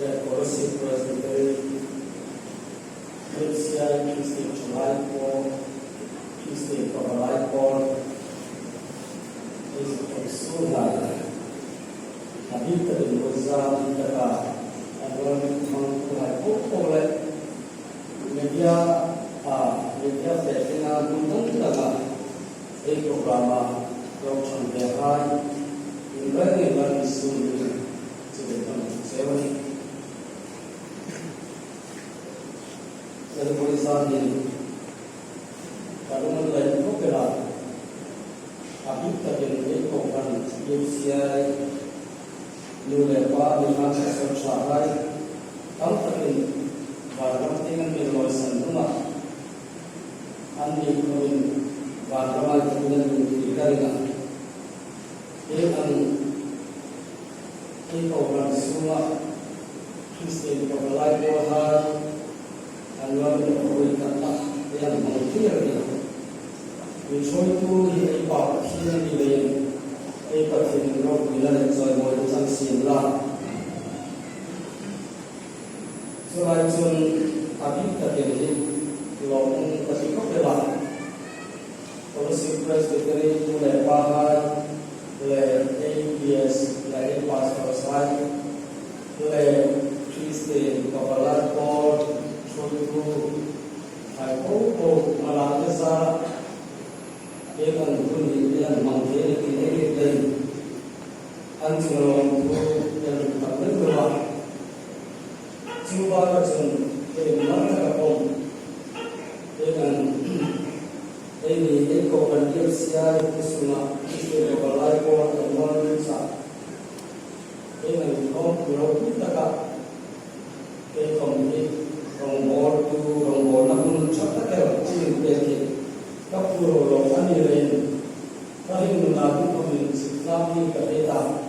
the Colossi Presbytery, UCI Christian Chalaiko, Christian Pagalaiko, is Exulai. Habita in Ozan, Taka, and learning from Pole, media, Fatina, Muntaka, a programa, Doctor Behai, in learning soon to the ceremony. The Ozan, Kalumala, Opera, Habita in Ecopan, UCI. Lulepa di masa sosial, tampilin barang dengan milosan rumah, andi kawin barang dengan dikarikan, orang semua Kristen kepala Tuhan, anwar kawin kata yang mengkir dia, misal itu ibarat yang dilayan. Patin rock bilang soal modal sanksi lah. Soal jun abis terjadi, lorong kesikap lebar. Polisi Presbytery mulai bahar, mulai ABS, mulai pastor saya, mulai Kristen kepala Paul, Chulku, Aiko, Malakasa, dengan kuning yang mangkir ini lain, anjing yang tak berubah, cuba kerja dengan terkapom, dengan ini ekonomi Indonesia semua istri berbalai kuat dan berusaha, dengan orang tak ekonomi orang namun cepat kerja jadi. Kapuro lo anirin kahit mengaku pemilik kami kereta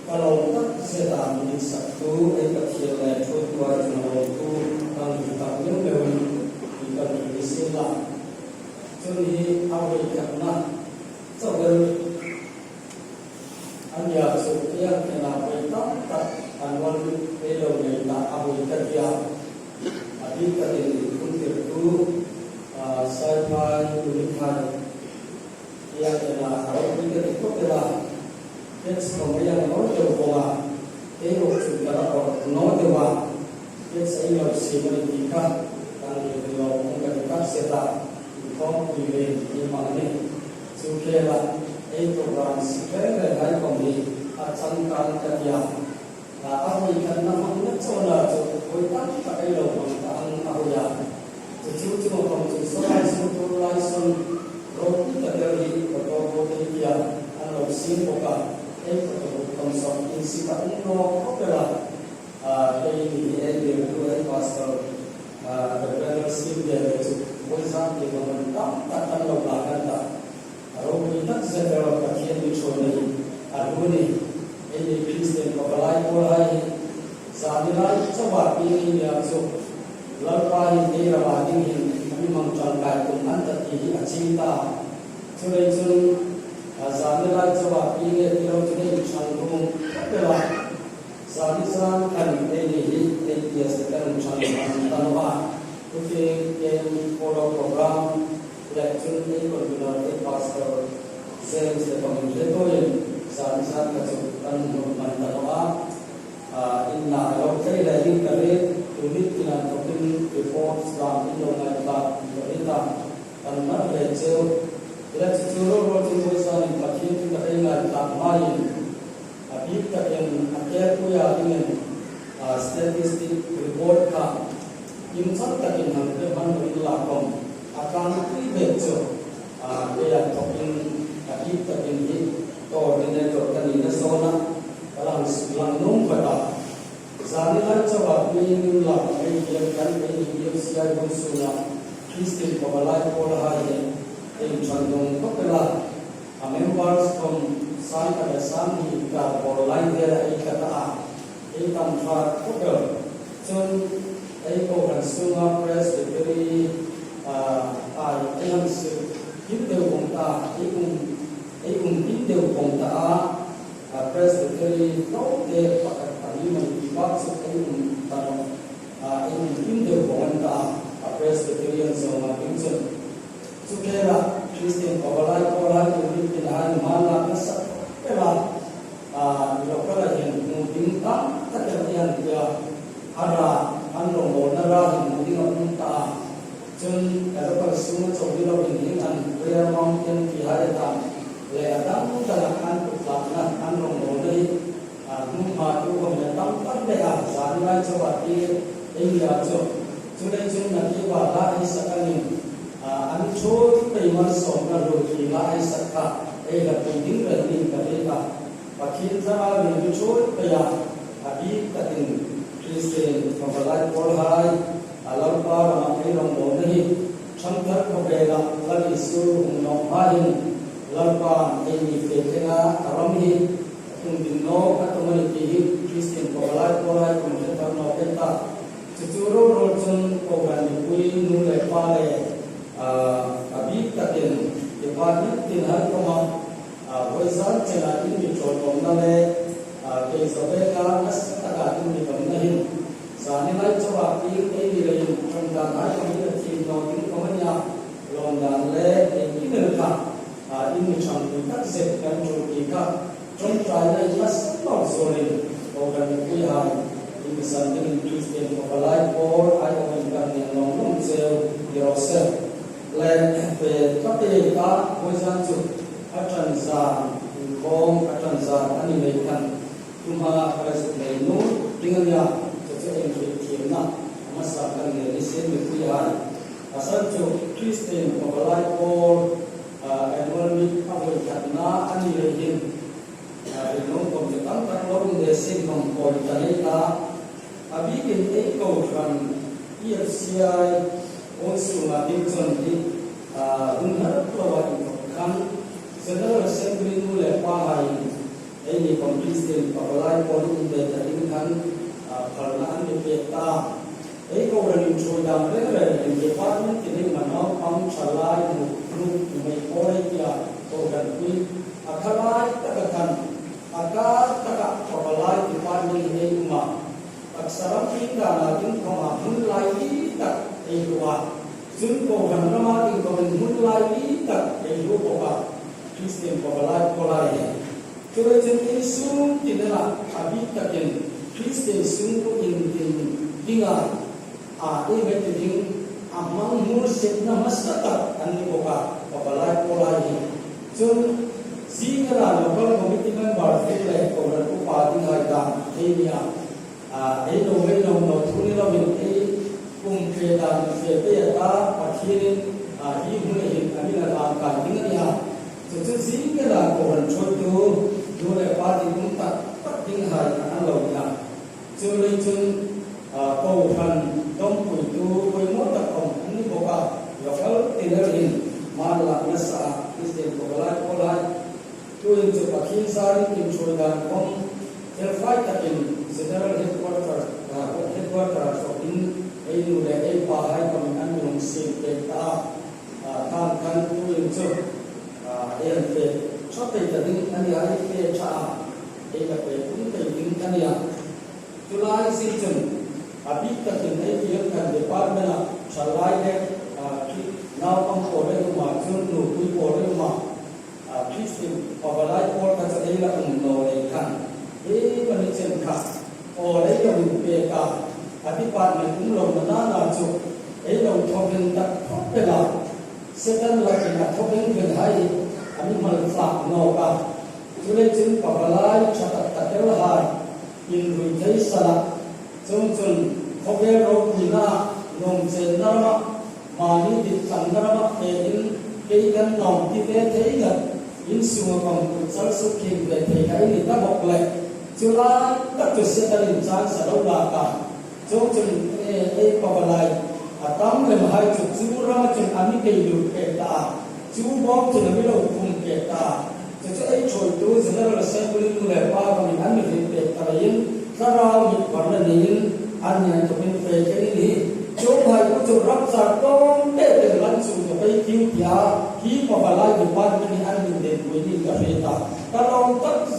kalau tak sedang di satu kecil itu wajib itu kami taknya memang ikan di sini jadi awal karena sebel anda setiap kenapa tak anwarelo kita awal kerja adik kerja itu saya melihat yang kalau kita itu adalah yang orang tua, juga orang tua, saya masih melihat dan beliau mengatakan setelah kau pilih imam ini, juga program sekarang hari kami akan kerja. Apa yang namanya coba kita pakai logo dan apa ya. Cuma kalau soal langsung roti terjadi atau dia kalau simpoka konsum isi no opera ini dua pastor berbersih dia itu boleh dimentam tak tahu belakang tak kalau kita sedang kajian di sini ini Kristen kepala Tuhan sahaja coba ini yang Lalu ini adalah ini memang contoh Tuhan terjadi cinta. Curi-curi sahaja coba ini kalau ini canggung adalah sahaja kan ini dia sedang canggung tanpa mungkin yang program lecture ini berbeda pastor saya sedang menjadi sahaja kecuali tanpa inna kalau saya lagi kerja unit dengan token report dalam Indonesia berita karena lecture roti bosan pakai kita ingat tak main habis yang akhir kuya dengan statistik report ka imsak takin hampe han lakom akan lecture dia token habis takin to dengan token ini sona kalau lang pada Zanilah coba minumlah yang kan ini siapa sunnah Kristen kepala Tuhan yang condong kepada members from sai pada sami ka online dia ikata tanpa kepada John Eko Consumer Presbytery yang kita kontak ikun kita kontak Presbytery tahu dia ini mengibat sekali tentang ini Hindu pemerintah Presbyterian sama Kristen. Sukera Kristen orang ini pilihan mana kesak kela lokal yang mungkinkan terjadian dia ada anu modal yang mungkin kita jun kalau semua coba ini kan prayer mountain dihadapan leadang dalam pelaksanaan anu modal mungkin itu menetapkan dia sampai coba ini aja sudah nanti wala sekali anu cot payment sombra roki la isaka ega pending berani mereka pakin sama dengan cot paya abi katin Kristen pembalai polhai alam para makai rambut ini sampai kebela lagi suruh menopalin lalpa ini petena arami tundino atau meniti Kristen pembalai polhai kemudian nopeta seluruh rojan program ini nulai pale abi katin depan tinhal koma wajah cina ini contoh nale keisabela nas tagatin di kamunahin sani lai coba ini lagi tentang apa yang kita ini komanya londan le ini mereka ini contoh tak sekian contohnya contoh ini mas non solid program ini ini sambil Kristen pembalai por ayo mengenai yang non sel dirosel le tapi kita wajah tu akan zan kong akan zan ini mereka cuma pada sebenarnya dengan ya sesuatu yang kita masakan ini sendirian asal tu Kristen pembalai por ekonomi apa karena ini lagi ini komunitas terlalu desi komponen abi ini kau kan IFCI also mati contoh unhar pelawat kan sebenarnya assembly mulai pahai ini Kristen pembalai polisi dari kan perlahan dipeta kau orang Jordan mereka di department ini mana pam calai grup mereka dia kau kan kui akalai takkan akar takak pembalai department ini cuma aksara kita lagi kemahun lagi tak dua jumpa orang ramai kemahun lagi tak dua Kristen pembalai polai kerana Yesus tidak habis takin Kristen sungguh dengan ini betul amang mursik namas kata ane boka pembalai polai jum sehingga lokal komitmen berfirman orang upati harga ini itu memang notuni lawan kumpulan sepeda pakirin ini kami nak angkat dengan ya sesuatu yang orang contoh dua parti kumpulan penting hari alam ya jadi kau kan dompu itu kau motor kau ini boka lokal tidak ini malah nasa Kristen pembalai tu itu pakin sari Jordan kau terfight takin General headquarters of ini udah pahai kami minum sepeda kan tu itu LP sampai jadi nanti hari peca LP pun tertinggal ya Julai season habis tertinggal dia kan department salai deh now pangkore rumah juru kui pore rumah Kristen pembalai pol kacau lah menolakkan macam kah orang yang berpeka hati pada umur mana tu orang thopeng tak thopela sekarang lagi nak thopeng berhai kami melafak noka sudah jin pembalai catat terlahar in rujuk salah jom thopeng rok mina nom jenama mani di sandarama ikan nom di teh in semua komputer sukin berpeka ini tak boleh Jual tak tersedia insan seluruh jom pembalai atam lemah jurang kami kehidup kita jubok jenama hukum kita jadi contoh general assembly mulai kami anu kita lain karena warna ini anu yang kita ini coba itu raksa tom langsung sampai dia pembalai depan ini anu ini kita kalau tak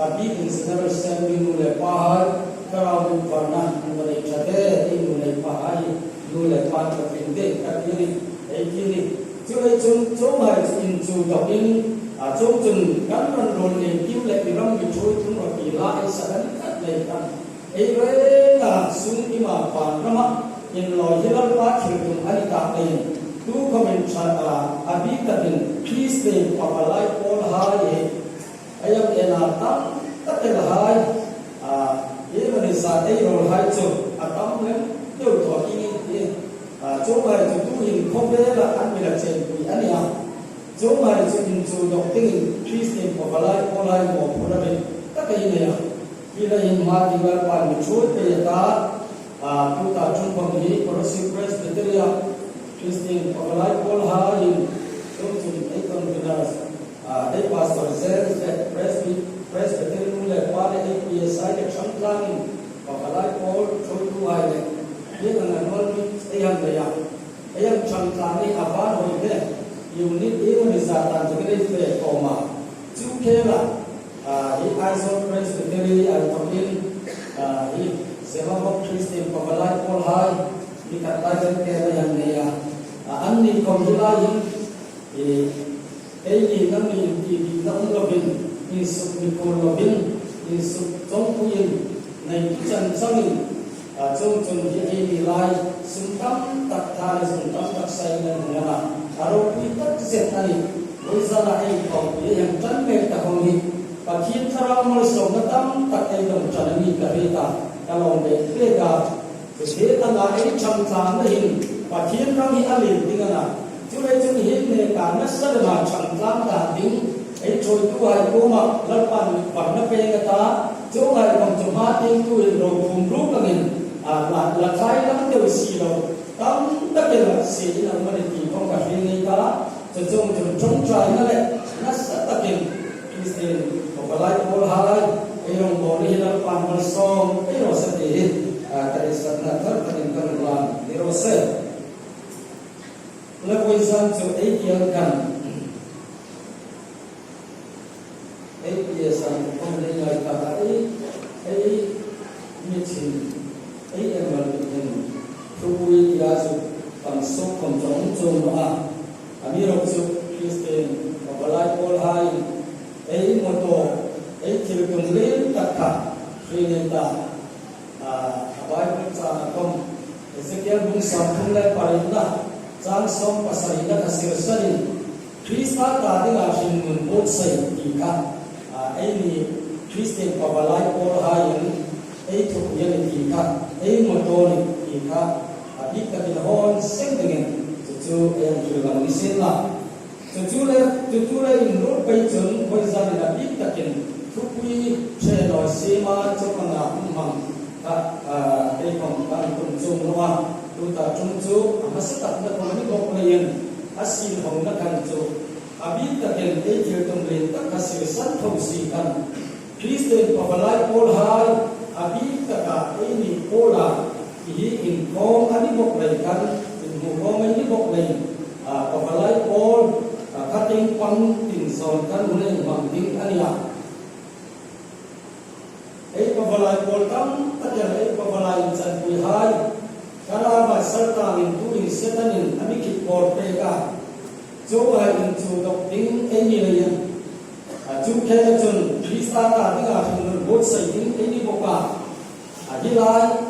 abi general assembly mulai pahal ก็เราดูก่อนนะมันเลยจะได้ที่อยู่ในป่าอยู่ในป่าจะเป็นเด็กกับที่นี่ไอ้ที่นี่ช่วยจงให้อินจูดอกอินจงกันมันโดนเองที่เลยที่เราไปช่วยทุกคนปีละไอ้สักนิดเลยกันไอ้เรื่องสุ่มที่มาผ่านนะมั้งอินลอยที่เราว่าถึงตรงอันนี้ตามเองทุกคนเป็นชาอาบิตเป็นพีสเตนปะปะไลโอลหายไอ้ยังเอ็นาตั้งแต่ละหายเรื่องมันสาไอ้เราหายจุดตั้งเนี่ยเดี๋ยวตัวนี้จงให้จุดตู้หินคงได้ละอันมีละเจนปุยอันนี้จงให้จุดหินจุดดอกติ้งพีสเตนปะปะไลโอลหายหมอพูดอะไรตั้งแต่ยังไงที่เราเห็นมาที่ว่าป่านมีช่วยไปตาผู้ตาจุนพังฮีโปรสิเพรสเบเตเรียChristian Paulai Paul in Church Icon Villas they pastor says that Presbyterian le Pale APSI de Chamtlang Paulai Paul Church Wide ye ang anol ayan daya ayan Chamtlang ni aban hoide unit e ni satan jagre fe koma chukela he also Presbyterian al Topin he Seva Christian Paulai Paul High di katakan kaya yang dia anni komjulain ini kami di dalam lobin ini submikul lobin ini subjongkuin naik jan sangin jong ini lai sungkam tak thari sungkam tak sayang ngana aro kita setani boisana ai kau yang tanpe tahoni pakin thara mal somatam tak ai dong chanani karita kalau bega Sehingga ngai chamtang hin pathian kami alin dingana chure chung hin ne kana sarma chamtang da ding ai choi tu ai ko ma lalpan parna pe ngata chung ai kom chuma ting tu ro kum ru kangin la khai lam teu si ro tam ta ke la si na ma ti kom ka hin nei ta chung trai na le na sa ta ke Christian ko lai ko halai ai rong bo ni lalpan mal som ai ro sa te dari sana terkadang kerulang dirose lewisan tu kan biasan pemeliharaan kata meeting emal dengan tubuh iasu pansuk konjong kami roksu Kristen babalai polhai moto tilkunglin kata Trinita Bible sa kom Ezekiel bung sampung le parinda sang som pasarina kasirsanin Krista tadi asin mun bot sai tika ini Kristen pabalai or hayin to yan tika motor tika abika dinhon sing dengan cucu yang julang isila cucu le inur pai jun hoizan abika kin tukui chelo sima chokanga umang đây còn bạn cùng chung đúng không? Chúng ta chung chú, mà sẽ tập được một cái bộ này xin hồng nó cần chú, biết là cái điều tâm linh tất cả sự sát thông sĩ cần, Christian Paulai Paul hai, biết tất cả cái niềm Paul là thì in con anh bộ này cần, in một con anh bộ này, Paulai Paul, các tiếng quăng tiếng sòn cần nên bằng tiếng anh ạ. Pabalai poltam tajal pabalai insan puihai kala ba sarta min tuin setanin amikit portega jowa intu dokting engineer ju khe chun krista ta dinga hin bot sai din eni boka adilai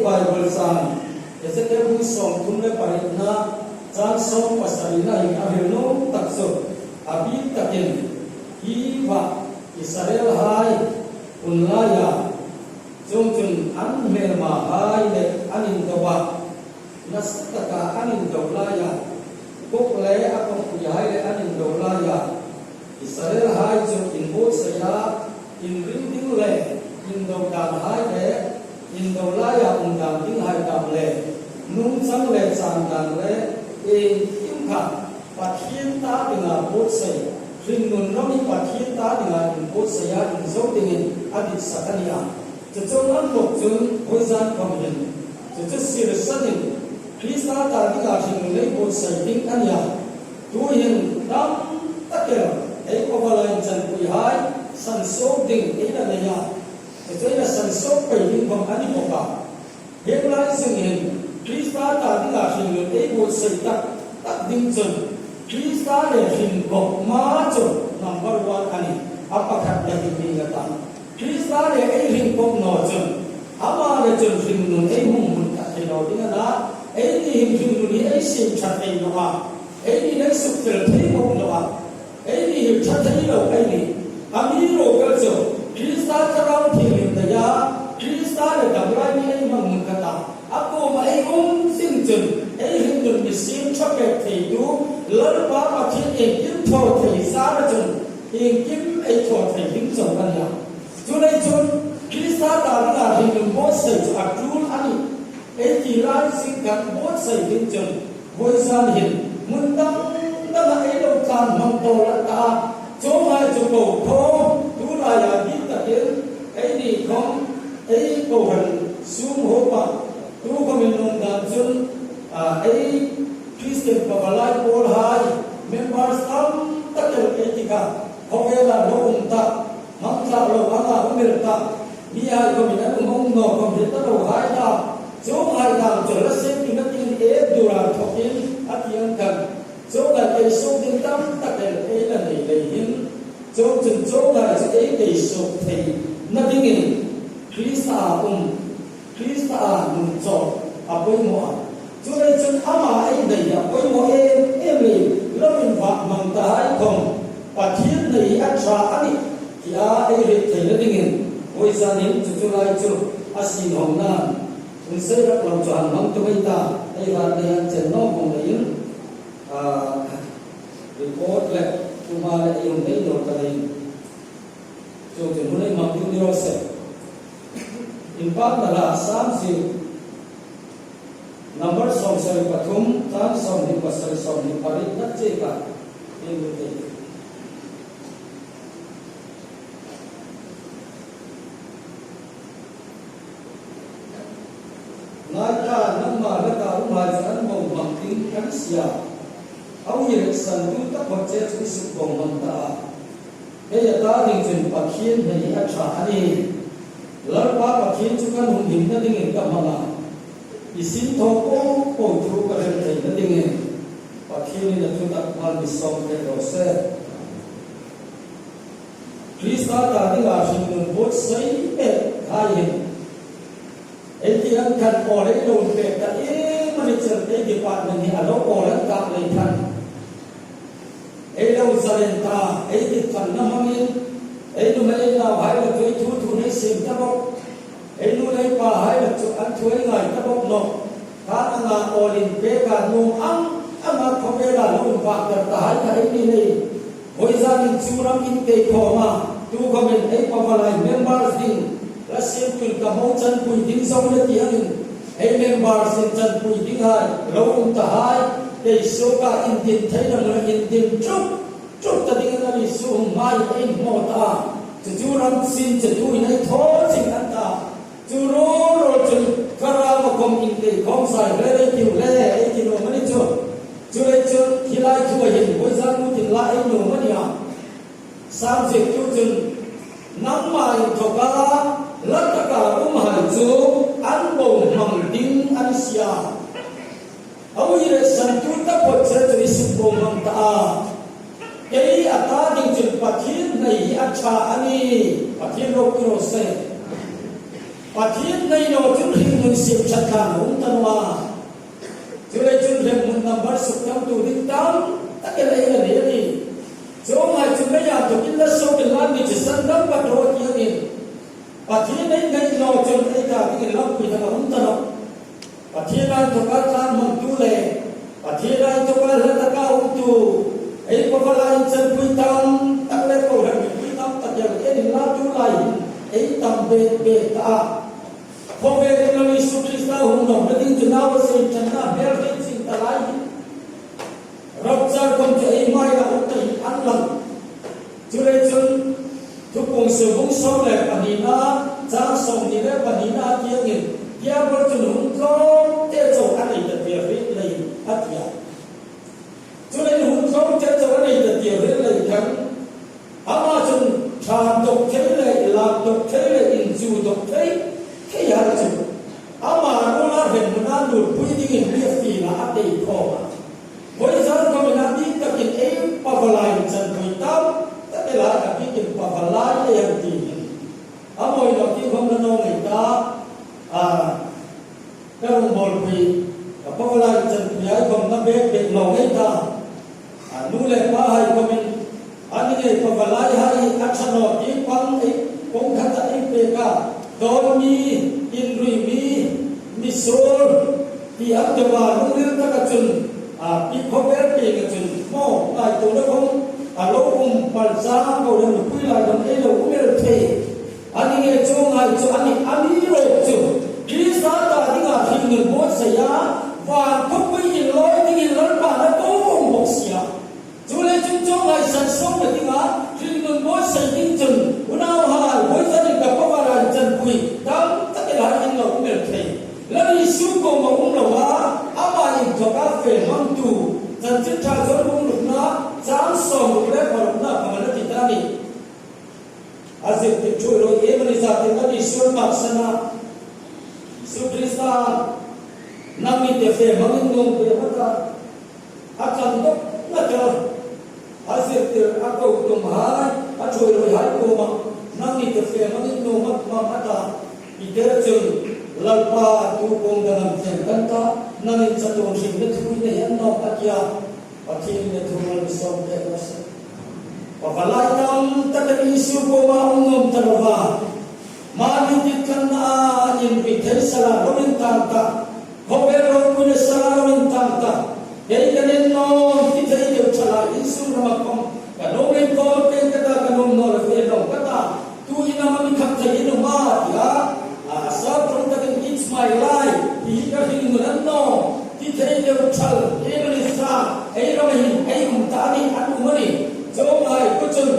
bible san Ezekiel bu som tumle parina chan som pasarina hin ahirno takso abi takin hi wa Israel hai unlaya jong an merma hai le anin dawa nastaka anin dawlaya kokle akong kuyai le anin dawlaya Israel hai jong in bot saya in ring le in dawdan hai le in dawlaya undang ding hai dam le nung sang le sang dang le im kha pathian ta dengan bot saya Ringun nami pathian ta dengan input saya inzau dengan adit sakania. Cecungan lokjun hoizan komin. Cecus sirsanin. Krista ta dengan ringun input saya tingkania. Tuhin dam takir. Pabalain jan puihai san sok ding ina naya. จะใช้สันสกไปถึงของอันนี้บอกว่าเห็นไรซึ่งเห็นคริสต์ตาที่เราเห็นอยู่เองว่าใส่ตัดดิ้งจนคริสต์เนี่ยเห็นกบมาจนนำบริวารอันนี้อัปคัดได้ดีกันตามคริสต์เนี่ยเห็นกบนอจนอามาเนี่ยจนเห็นนุ่นมุ่งมุ่งตัดให้เราดีนะนี่เห็นนุ่นนี่สิ่งชัดเจนว่านี่ได้สุขเกิดที่มุ่งว่านี่เห็นชัดเจนเรานี่อามีโรคก็จะคริสต์จะเราที่เห็นแต่ยาคริสต์เนี่ยกับเรานี่มุ่งมุ่งกันตามaku mai sin jun hin jun ni sim choke thei du lor pa ma thin kim tho thei sa ra jun kim ai tho thei hing so kan ya chu nei jun krista ta la hin jun bo sai chu atul ani ti ran sin kan bo sai hin jun boi san hin mun dang da ma ai lo kan mang to la ta chu mai chu ko tho tu la ya ni ta hin ni khom ko han sum ho pa tu kami nungdan jun Christian pabalai pol hai members tam takel etika hokela lo umta mangla lo anga umirta biya kami na ngong no kami ta lo hai ta jo hai ta jo la se ti na tin e dura thokin atiang kan jo la ke so tin tam takel e la nei le hin jo chun jo la e ke so thei na dingin Krista Krista nun cho apoi mo chu nei chun ama ai dei apoi mo le lo min va mang ta ai khom pathian nei a tra ani ya ai ri thei na dingin oi san hin chu lai chu asin hong na un se ra lo chan mang tu mai ta ai va ne an chen no kong nei report le tu ma le yong nei no ta nei chu chu nei mang tu ni ro se Impak adalah samsi number som sari pathum tan som ni pasari som ni pari natcheka ingute naka namma laka umajan bong mangting kansia au yek sandu ta pache su bong manta heya ta ding jin pakhian nei acha ani larpa pakhin chukan hum him na ding ka mala isin tho ko thru ka re thei na ding pakhin ni na thu tak mal bi som ke ro se krista ta ding a shin nun bot sai pe hai ti an kan ko le lo pe ta mani cher te department ni alo ko la ta le than lo zalen ta ti kan na mangin nu mai na hai la toi thu nei sim ta bok nu nei pa hai la chu an thui ngai ta bok no ka anga olin pe ka nu anga khobe la lu pa ta ta hai ka ni nei hoi za min churam in te khoma tu komen ei pa malai members din la sim tul ka mo chan pui din song le ti an ei members din chan pui ding hai lo ta hai te so ka in din thai na in din chuk ta ding na ni su mai ei mo ta chu ram sin chu nei tho sing an ta chu ro chu kara ma kom in te kom sai le ti le ei ti no mani chu le chu hilai chu hin bo zan mu tin la ei no mani a sam je chu chun nam mai tho ka la ta ka hai chu an bo mang ding an sia au ire san tu ta po che chu su bo mang ta ei ata ding chun pathian nei acha ani pathian ro kro se pathian nei no chun hin mun sim chat kha um tanwa chule chun le mun number suk tam tu dik tam ta le le ni so ma chun me ya to kin la so kin la ni chi san dam pa ro ki ni pathian nei no chun ei ta ki la pi ta um tanwa pathian ai to ka kan mun tu le pathian ai to ka la ta ka um tu ei ko la in chen pui tam tak le ko han pui tam tak ya ke ni la tu lai ei tam be ta ko be ni ni su krista hum no me din tu na wa se chan na be re sin ta lai rob cha kom che ei mai la utai an lang chu le chun tu kong se bung so le pani na cha song ni le pani na kia ngi kia bo chu hum ko te cho an ai ta be re lai atia cho nên hùng không chết cho cái này là tiểu đến lấy thắng ama chun tràn độc thế này làm độc thế này in du đó le pa hai komen ani nge pa balai hai achano ti pang ei kong khata ei pe ka don mi in rui mi sol ti akwa lungil ta ka chun pi khober pe ka chun mo ai to na kong alo pal sa ko le pui la dam ei lo umel the ani nge chong ai chu ani ro chu Krista ta dinga thing mo sa ya và không có gì lỗi thì gì lớn bà nó cố cùng một xìa chú lên chúng cho ngài sản xuất được tiếng á khi người mỗi xây tinh trừng của nào hài mỗi gia đình gặp có bà là trần quỳ đám tất cả là anh lộc miền thầy lấy đi xuống cùng một ông lộc á áo bà nhìn cho các phê mang tù dần chết tra dối ông lộc nó dám sòng một cái bà lộc nó và nó thì ta đi dịp thì chui rồi em đi ra thì nó đi xuống mặt sân á sư Krista nami te fe mangin ngom pe mata akan dok ngata asir te akau tum hai achoi roi hai ko ma nami te fe mangin ngom ma mata iter chun lalpa tu kong dalam chen kanta nami chatong sing ne thui ne yan no akia pathin ne thumar som te nas pavalai tam tatani su ko ma ngom tarwa mani tikkan a in bi thesala romin ta Khobero punya salamin tangta dei kanen no kitei de chala isu ramakom kanomen ko pen kata kanom no le no kata tu ina mami khapta ino ma ya asa from that it's my life hi ka hin no kitei de chal even isa ei ro hin ei umtani anu mani jo mai kuchun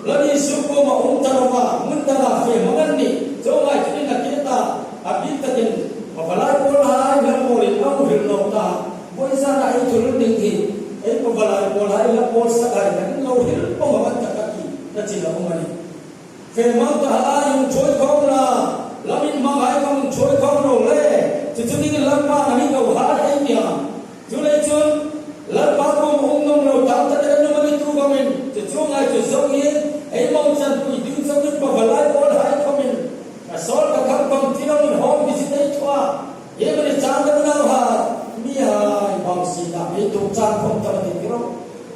lani suko ma umtarwa mundara fe magani jo mai kina kita abitakin Pabalai polai bermori au hilota boisa na itu lending hi pabalai polai la polsa kai kan lo hil pamawan takaki na chila umani femang ta ayung choi khong la lamin mangai kong choi khong ro le chichuni ni lampa ani ko har ai nya chule chun lampa ko ongnom ro tam ta de mani tu gamin chichungai chu zong ye ai mong chan pui ding sang ni pabalai polai kamin sol ka kham pang tino ni hom bisitei thwa ye mane chang da na ha mi hai bang si da me to chang khom ta ni kiro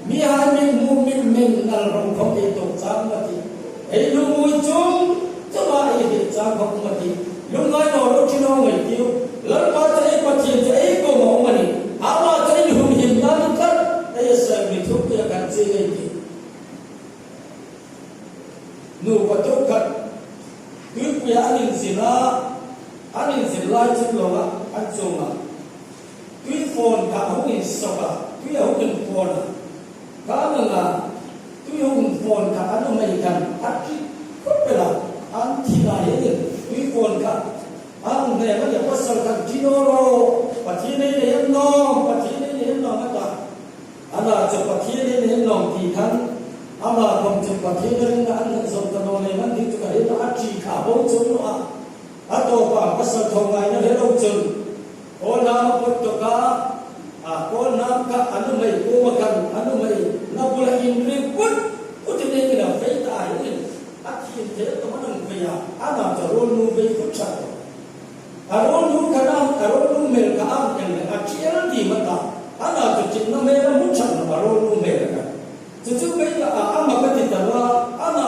mi hai min mu min men nal rong khom e to chang ma ti ei lu mui chung cha ma e de chang khom ma ti lu ngai no ro chino ngai ti lar pa ta e pa chi te e ko mo ma ni a ma ta ni hum him na ni ta e sa mi thu ya kan che ngai ti nu pa to ka Tuy quy anin zila chim longa achonga tuy phone ka hungin soka tuy hungin phone ka nga tuy hungin phone ka anu mai kan ati kopela antina ye tuy phone ka ang ne ma ya pasal ka jinoro patine ne no mata ana cho patine ne no ti kan ama kom chu patine ne an so ta no ne man ti chu ka ina ati ka bo chu no ato pa pasal thongai na le lo chun o na pot to ka ko na ka anu mai ko ma kan anu mai na bula in ri put ti ne na fe ta ai ati te to man pe ya ana ta ro nu be ku cha aro nu ka na aro nu mel ka am kan na chiel di mata ana to chin na me na mu chan na aro nu mel ka chu be la ama ka ti ta la ana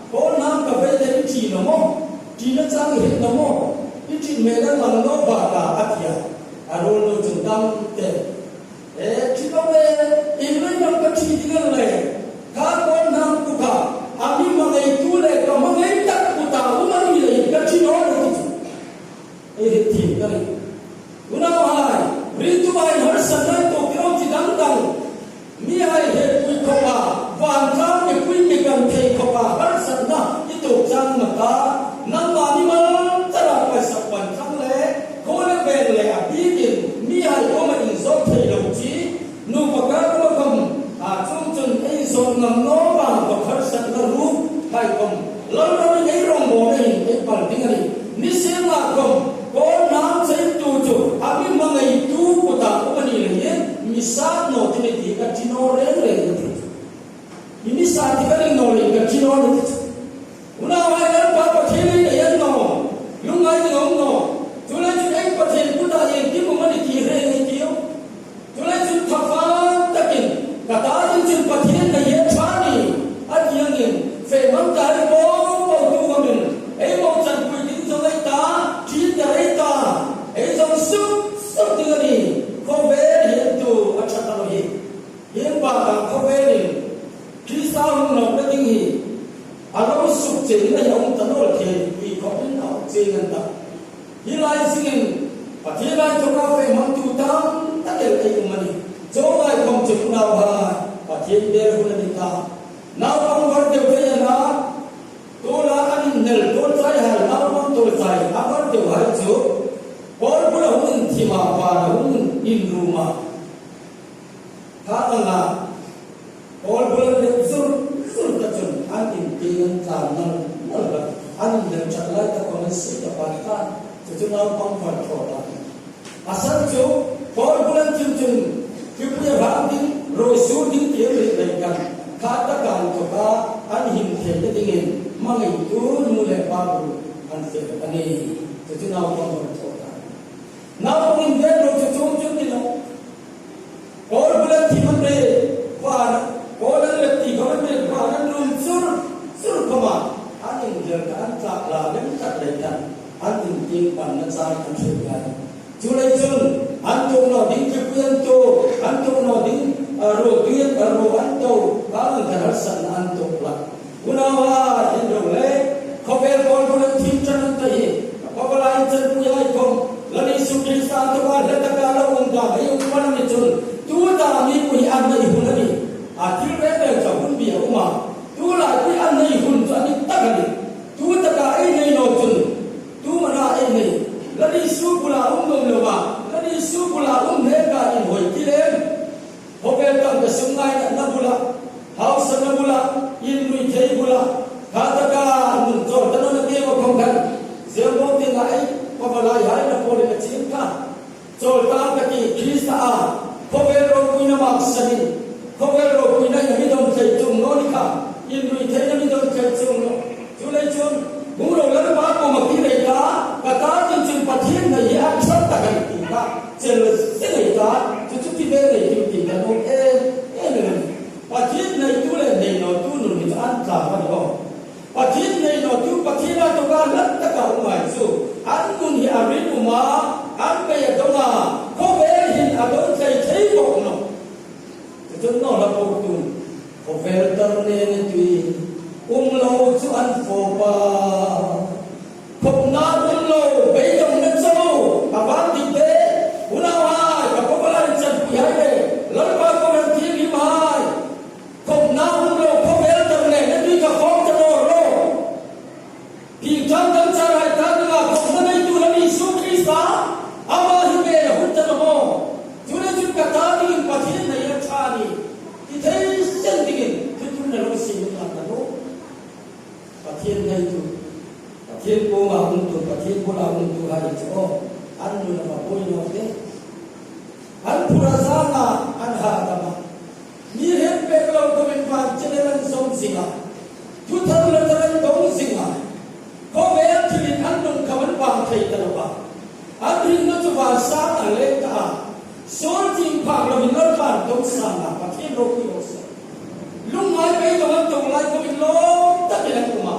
ko na ka be de chi no mo China chang he no mo ichi me na lang no ba ka atia aro no chung dam te chi no me in me no ka chi di le ka ko nam ku ka ami ma nei tu le ka ma nei ta ku ta u ma ni le ka chi no no ti ti ka ni una hai ri tu bai har sa na to kro chi dang dang mi hai he ku ko ba van ka me ku me kan te ko ba har sa na i to chang ma ta nang ma ni ma tara pa sa pan sang le ko le ben le a bi din mi hai ko ma in so thei lo chi nu pa ka ko kam chung chun ei so ngam no ba ko khar sa na ru hai kom lo lo ni ei rong bo nei ei pal ding ani ni se ma kom ko nam sei tu chu a mi ma ngai tu ko ta ko ni le ye mi sa no ti ni ti ka chi no re ni mi sa ti ka no le ka chi no ni una vai la pa pa thele ne yan no lungai ni ngom no tula chu ai pa thele ku ta ye ki mo ma ni ki re ni ti yo tula chu tha fa takin ka ta din chu pa na yung tanol ke i ko in au jengan ta hilai singin pathilai to ka fe mang tu tam ta ke ai umani jo lai kom chu na ha pathil der hu ni ta na pang war de fe na to la an nel to sai ha na pang to sai abar de ha chu por pula hun thi ma pa hun in ruma ka anga por pula de sur ta chun an in tian ta nan na an den chat lai ta ko si ta pa ta chu na pang war tho ta asal chu por pula chun ki pria bang din ro su din ke le kan ka ta kan to ka an hin the de dingin mangai tu mu le pa bu an se ani chu na pang war tho ta na pun de ro chu chu ni no por pula thi man re pa Kola leti kola me kola num sur koma aning jer kan tak la ben tak lekan aning ting pan na sai kan sekai julai jun antung no ding kepian to antung no ding ro tuan ro anto bang kan san antung la unawa endo le khobel kol kol tim chan tai kola inchen puyai kom lani sukri sa to wa la ka la unda ayu pan ni jun tu da mi pui an ni hunani akhir bebe jabun biya uma tu la kui an nei hun cha ni takani tu taka ai nei no chun tu mana ai nei lani su bula ngom lo ma lani su bula ne ka in hoi kilem hobe tam ka sungai na bula house na bula in nui thei bula ka taka mun jor tan na ke ko khong kan zebo ti ngai ko bala hai na pole ka chin ka jor ta ka ki krista a hobe ro kui na ma sanin Kobel ro kui na mi dom thai chung no ni ka in rui thai na mi dom thai chung no chulai chung mu ro la ba ko ma ki nei ka ka ta chin chin pathian na ya sat ta kan ti ka chen le se nei ka chu chu ti be nei ti ka no ne pathian nei tu le nei no tu nu ni an ta ba no pathian nei no tu pathian na to ka lat ta ka mai su an mun hi a rin ma an pe ya do ma kobel hin a do thai thai bo no Jun no la po tu o ver tar ne ne tui lo chu an fo pa phop na lo bei dong na so a ba ti te una wa ka ko la chan pi hai le lal ba ko ran ti ni mai phop na lo ko ver tar ne ne tui ka phop ta ro ki chan dan cha hai ta na phop na nei tu la ni su krista ama hi be hu ta mo june jun ka ta ni pathin nei ra cha ni ti thei sen dingin tu tu na lo si na ta no pathin nei tu pathin ko ma hun tu pathin ko la hun tu hai cho an nu na ma poi no te an pura sa na an ha ta ma ni he pe lo ko men pa chele ran som singa tu thar la taran dong singa ko ve thi an dong ka ban pa thei ta ba an rin no chu ba sa na le ta Sol jing phang la min lor ban dong sa na pathin ro ki ro sa lung mai pe dong an dong lai ko min lo ta ke la kuma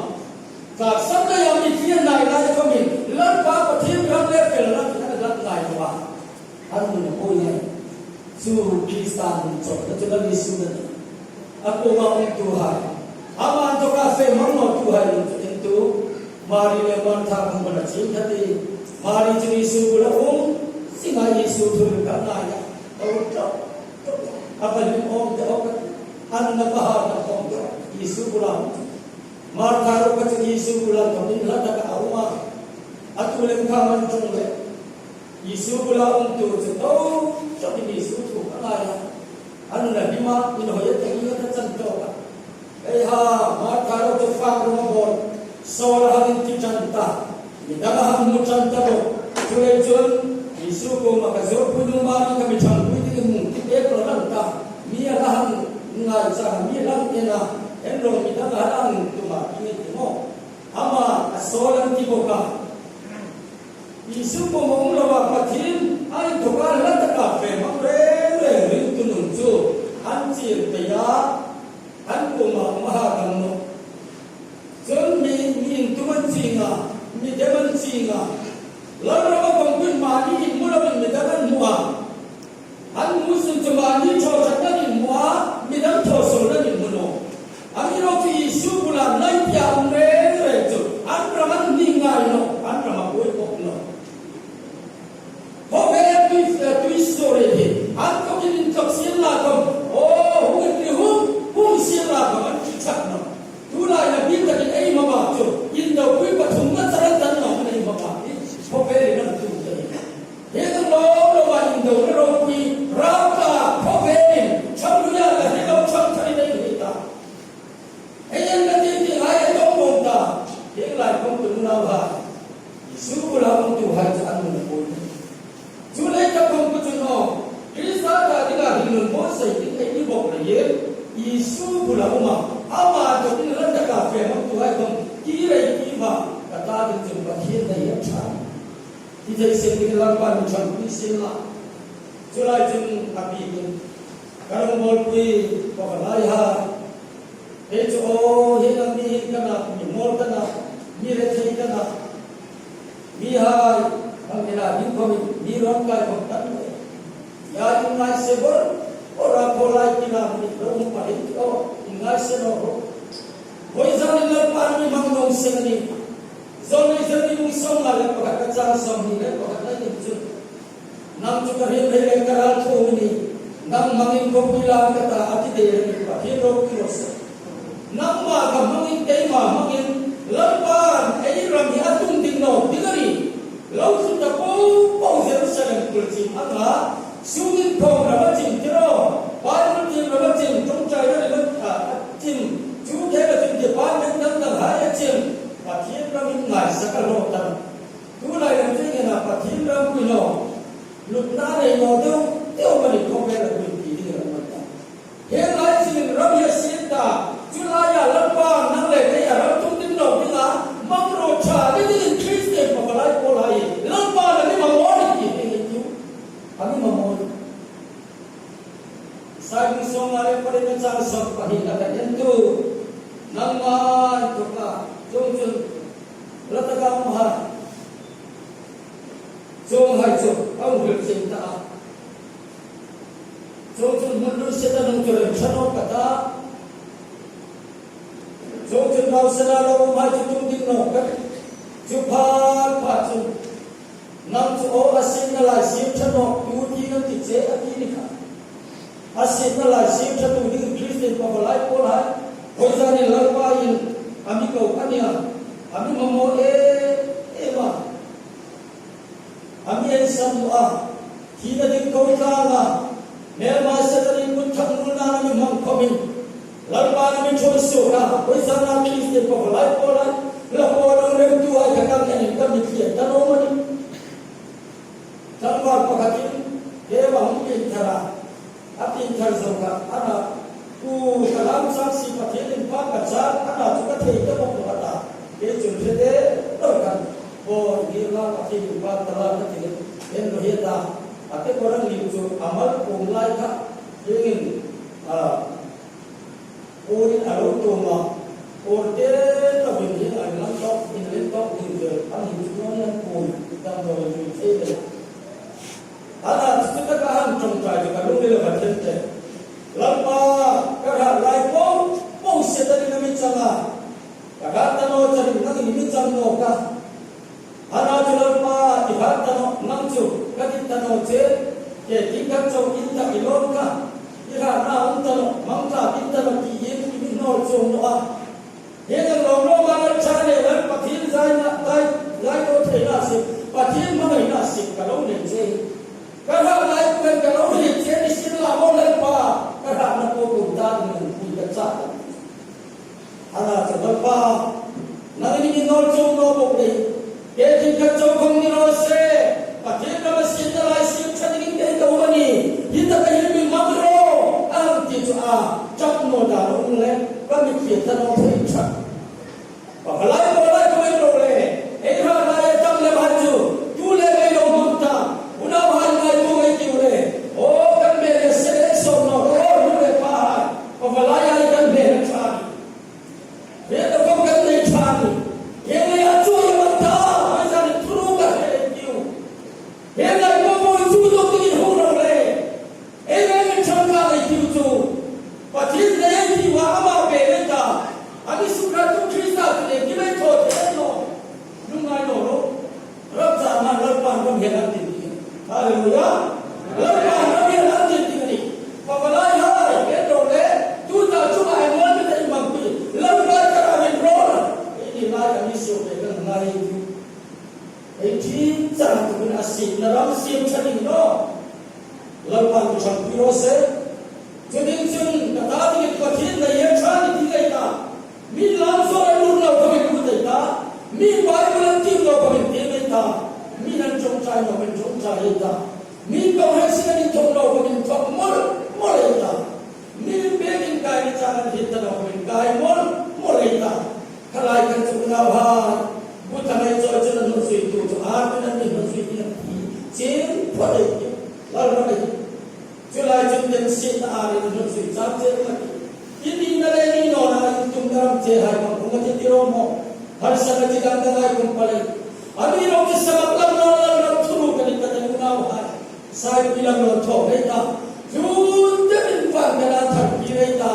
ka sam la ya mi thien nai lai ko min lor pa pathin ram le pe la ta la lai ko ba an mun ko ye su kristan cho ta chu la ni su na a ko ma on tu hai ama to ka fe mang no tu hai lo tu mari le man tha ko ba chi ta ti mari chi su la singa Yesu tu ka na ya to apa ni om de ok an na ba na om de Yesu pula mar tharo ka chi Yesu pula to ni la ta ka auma atu le ka man chung le Yesu pula om tu to ni Yesu tu ka na ya an na bi ma ni ho ye ta ni ta chan to ka ei ha mar tharo to fa ro mo so la ha ti chan ta ni da ha mu chan ta do chule chun Yesu ko makazo punu ma ni kami chang pu ti mu ti pe pro lam ta mi la han ngai sa mi lam ena en ro mi ta la ang tu ma ni ti mo ama asolan ti ko ka Yesu ko mo lo wa pathin ai to ka la ta ka pe ma re rin tu nun chu an chi pe ya an ko ma ha kam no chon mi tu man chi nga mi de man chi nga la ra ba kong kun ma ni mu la ban me da ban mu a an mu sun cha ma ni cho cha na ni mu a mi dan tho so na ni mu no a mi ro ki su bu la nai pya um re pula uma ama to tin lan da ka fe ma tu ai kom ki rai ki ma ka ta tin chung pa thien dai ya cha ti dai se ni lan pa ni chan pi sin la chulai chung api ni karam bol pui ko lai ha he cho he nam ni kana ni mol kana ni re thei kana mi hai ang ina din ko mi ron kai ko tan ya tin nai se bor ora bolai kina ni ron pa ni o ngai se no hoi zan ni lan pa ni mang nong se ni zon ni zan ni mung song la le pa ka chang song ni le pa ka ni chu nam chu ka he le ka ra thu ni nam mangin ko pila ka ta ati de ni pa he ro ki ro se nam ma ka mangin te ma mangin lan pa ai ram hi atung din no dinari lau su ta po po Jerusalem kul chi anga sungin thong ra ba chin tiro Bible tin ra ba chin trong chai ra le chin chu the ra chin de pa men dang dang ha ya chin pa thien ra min ngai sakal ro tan tu lai ra chin na pa thien ra ku no lut na re no deu teu ma ni ko ve ra ku ti ni ra ma ta he lai chin ra ya sin ta chu la ya lan pa nang le ke ya ra tung tin no ni la mang ro cha ni ni Christian pa lai ko lai lan pa la ni ma mo ni ki ni tu ami ma mo sai ni song ale pare na cha sok pa hi na ka yen tu nang ma to ka chung chung la ta ka ma ha chung hai chung ang hul sin ta chung chung mun lu se ta nang chu le chano ka ta chung chung nau sa la lo ma chu tung ding no ka chu pa pa chu nam chu o asin na la sim chano tu ti na ti che a ti ni kha asin na la sim chano ni Christian pa lai ko lai hoi za ni la pa in ami ko ania ami mo e ma ami en sam a ti na ding ko ta la ne ma sa ta ni kun thang nu na ni mang ko min la pa ni choi su na hoi za na Christian pa lai ko lai la po no re tu ai ka kam ni ka mi ti ta no ma ni tan wa pa ka ti de wa hum ki thara atin thar zo ka ana ku kalam sa si pa the din pa ka cha ana chu ka thei ta mo ka ta ke chun the de to ka bo ni la ka ti pa ta la ka ti en ro he ta ate ko rang ni chu amal ko lai ka yin ori aro to ma or te ta bin ni ai lang to in len to in de ang hi chu na ko ta do ni te de ana chu ta ka han chung ta ka lu le ba te te lampa ka ra lai ko mo se ta ni mi changa ka ga ta no cha ni nang ni mi chang no ka ana chu lampa ti ha ta no nang chu ka ti ta no che ke ti ka chau in ta i lon ka ti ra na un ta no mang ka ti ta no ti yin ni no chu no a he ga lo lo ma na cha ne la pa thi zai na dai lai ko the na se pa thi ma mai na se ka lo ne che ka ra lai ko ka lo ne che ni sin la mo le pa ka ra na ko ku ta ni ku ka cha ana cha ba pa na ni no chu no bo ni ke ti ka chu khong ni ro se pa thi ka ma sin ta lai sin cha ni ke ka wa ni hi ta ka hi mi ma ro ang ti chu a chak mo da ro le ka mi ki ta no thei cha pa lai ko ro le e ha lai tam le ba chu tu le le lo mo ta una ha lai ko ai ki le o kan me le se so no ro nu le pa pa lai ai kan me cha ni ve to ko kan le cha ni ye le a chu ye ma ta ai sa ni tru ka he ki u ye lai ko mo chu do ki ho ro le e le ni chang ka ai ki chu pa thi le ki wa ma pe le ta ani su ka tu Krista le ki le to te no nu ngai no ro ra cha ma ra pa ko he na ti haleluya ra pa ra he na ti ni pa ba lai ha ke to le tu ta chu ai mo te te ma ku la ba ka ra ni ro e ni la ka ni su pe ka ngai tu e ti cha tu na si na ram sim cha ni no la pa ku chang pi ro se chu din chun ka ta ni ko thin na ye cha ni ti kai ta mi lam so ai lu na ko mi ku te ta mi Bible ti lo ko mi te me ta mi nan chong chai no mi chong chai ta mi ko ha si ni chong lo ko mi chong mo le ta mi be kin kai ni cha ni je hai ko ngati tiro mo har sa ji dan dai ko pale ami ro ki sabab lam la thuru ka ni ka ni na hai sai bilang lo tho nei ta ju de bin pa ka na thak ki nei ta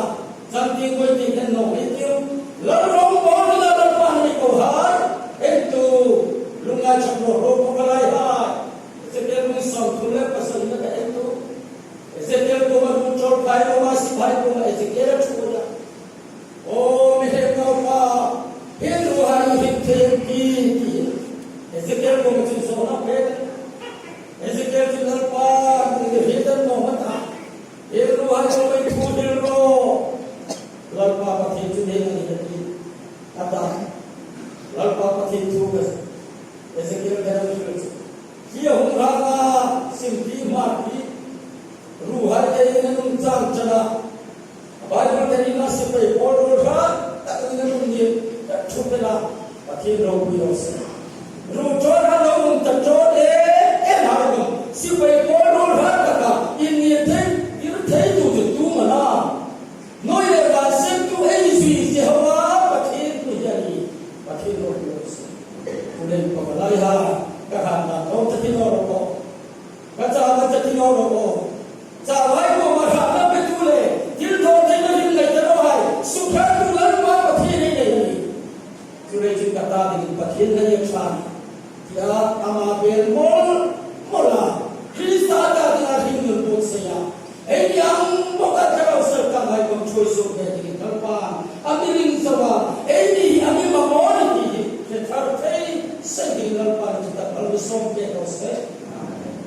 jam ti ko ti kan no nei ti la ro mo la pa ni ko har ektu lunga chaplo ro ko lai hai se ke ni sau thule pasal na ka ektu Ezekiel ko mag-control kahit umasibahay ko na Ezekiel at sula. Mihip na pa, hinuhay hintay Ezekiel ko magsinsona, pwede. Ezekiel sinal pa, hihitan mo mata. Hinuhay ko may kudil ro. Lalpa pati tunay na nilati. Kata, lalpa pati tugas. Ezekiel ka na nilati. Siya hungranga, simpi, mati, ruhai dari nanung jang jana Bible dari nasibai polo ra tak nanung ni tak chupela pati robu yos ru chora nanung tak chode harung sibai polo ra taka ini thei tu mana noi le ba sem tu eisi Jehova pati tu jani pati robu yos ulai pamalai ha kahana no tatino ro kacha tatino ro Sawai ko marhaba betule dil do jena din lai taro hai sukha tulan ma pathi nei jure ji kata din pathi nei chan ya ama bel mola krista ta na hin no sia ei yang boka taro sar ka mai ko choi so ke din kalpa amiring sawa ei ni ami ma mon ti ke thar thei sai din kalpa ji ta bal som ke no se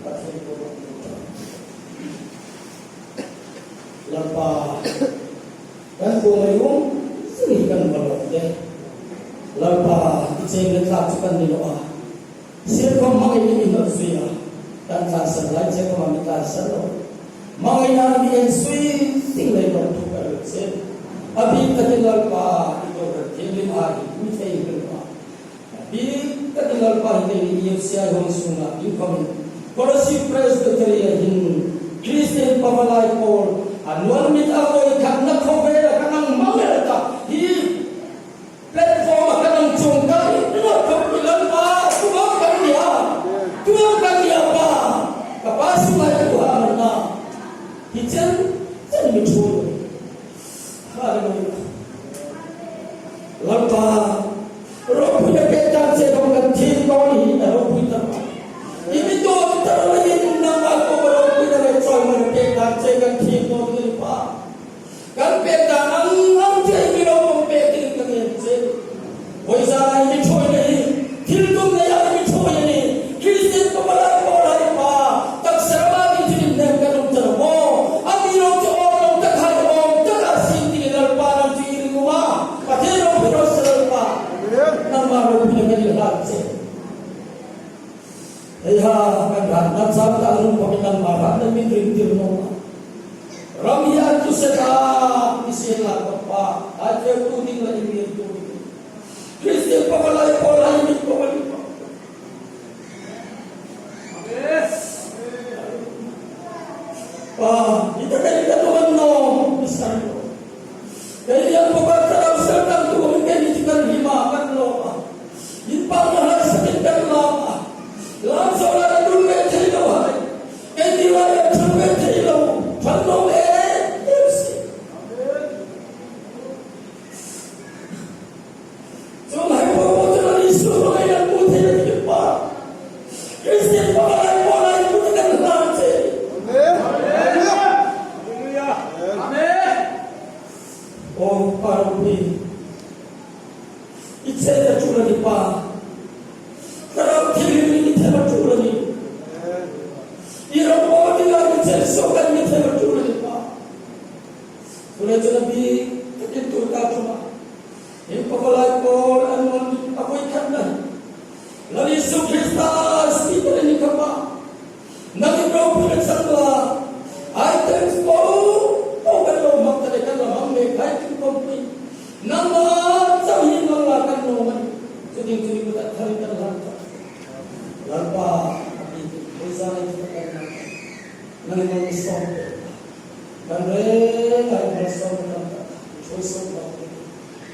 pathi ko Lalpa kan ko ngayon sinikan balok de lalpa itseng letak kan ni doa sir ko mai ni no sia dan sa salai je ko mamita salo mai na ni en sui sing lai ko tu ka se abi ka lalpa ito ke lim ari ni sei lalpa abi ka lalpa ni ni sia hong sunga in ko Korosi presbyteria hin Christian pamalai ko anuan mit amoy kan na khobera kanang mangelta hi platform kanang chongkai no ko bilang pa tuang kan dia pa kapasu mai ko na hichen chen mi chu haleluya lampa ro punya petan se ko kan thi ko ni ro punya ini to taralin na ko ro punya le choi mo petan se kan thi ko kan peta ang jai mi ro mo pe tin ka nge se hoi sa ai mi choi nei thil tum ne ya mi choi nei Christian ko bala ko lai pa tak sarwa ni tin ne ka rum tar mo ami ro to ro ta khai om ta ka sin ti dal pa na ji ri ma pa the ro ro sar pa na ma ro ni ka ni ha se ai ha kan ran na sa ta ru ko kan ma ra na mi ri ti no Ramia tu seta isela papa ate tu ding la ini tu Christian pamalai pola ini pamali amen kita kan Tuhan no besar jadi yang bukan terang serta tu mungkin dijual lima kan lo impang harus sekitar lama langsung ada dulu betul hai ini lah dulu betul Pano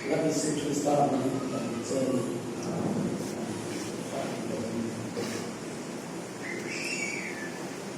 That is Krista.